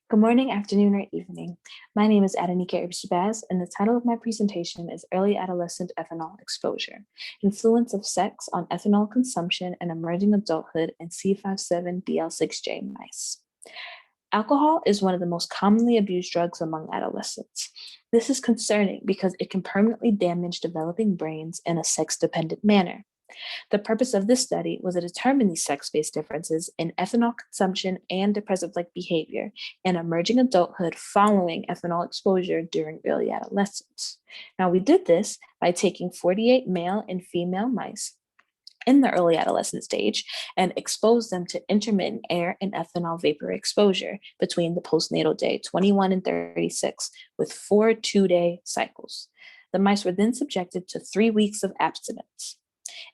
Good morning, afternoon, or evening. My name is Adenike Irby-Shabazz, and the title of my presentation is Early Adolescent Ethanol Exposure, Influence of Sex on Ethanol Consumption and Emerging Adulthood in C57BL6J mice. Alcohol is one of the most commonly abused drugs among adolescents. This is concerning because it can permanently damage developing brains in a sex-dependent manner. The purpose of this study was to determine these sex-based differences in ethanol consumption and depressive-like behavior in emerging adulthood following ethanol exposure during early adolescence. Now, we did this by taking 48 male and female mice in the early adolescent stage and exposed them to intermittent air and ethanol vapor exposure between the postnatal day 21 and 36 with 4 two-day cycles. The mice were then subjected to 3 weeks of abstinence.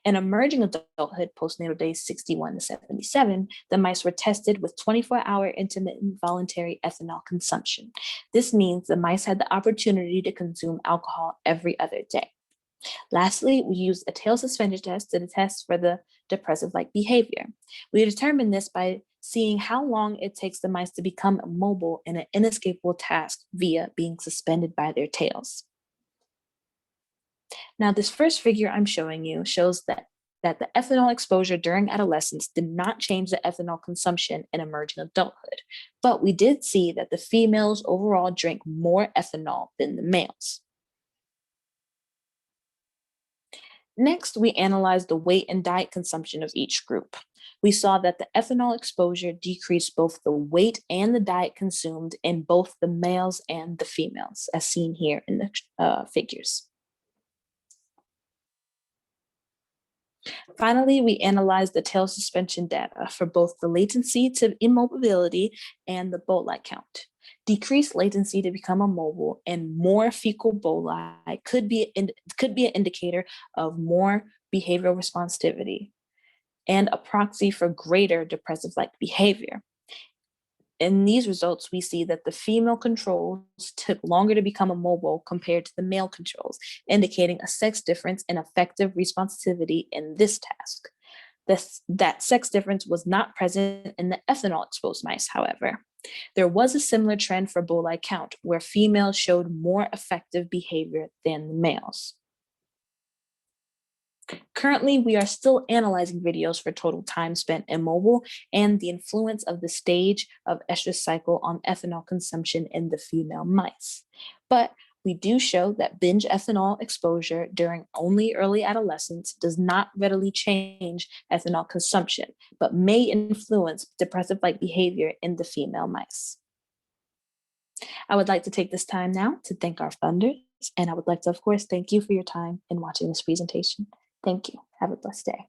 In emerging adulthood, postnatal days 61 to 77, the mice were tested with 24-hour intermittent voluntary ethanol consumption. This means the mice had the opportunity to consume alcohol every other day. Lastly, we used a tail suspension test to test for the depressive-like behavior. We determined this by seeing how long it takes the mice to become immobile in an inescapable task via being suspended by their tails. Now, this first figure I'm showing you shows that the ethanol exposure during adolescence did not change the ethanol consumption in emerging adulthood, but we did see that the females overall drank more ethanol than the males. Next, we analyzed the weight and diet consumption of each group. We saw that the ethanol exposure decreased both the weight and the diet consumed in both the males and the females, as seen here in the figures. Finally, we analyzed the tail suspension data for both the latency to immobility and the boli count. Decreased latency to become immobile and more fecal boli could be an indicator of more behavioral responsivity and a proxy for greater depressive-like behavior. In these results, we see that the female controls took longer to become immobile compared to the male controls, indicating a sex difference in effective responsivity in this task. That sex difference was not present in the ethanol-exposed mice, however. There was a similar trend for boli count, where females showed more effective behavior than the males. Currently, we are still analyzing videos for total time spent immobile and the influence of the stage of estrous cycle on ethanol consumption in the female mice. But we do show that binge ethanol exposure during only early adolescence does not readily change ethanol consumption, but may influence depressive-like behavior in the female mice. I would like to take this time now to thank our funders, and I would like to, of course, thank you for your time in watching this presentation. Thank you. Have a blessed day.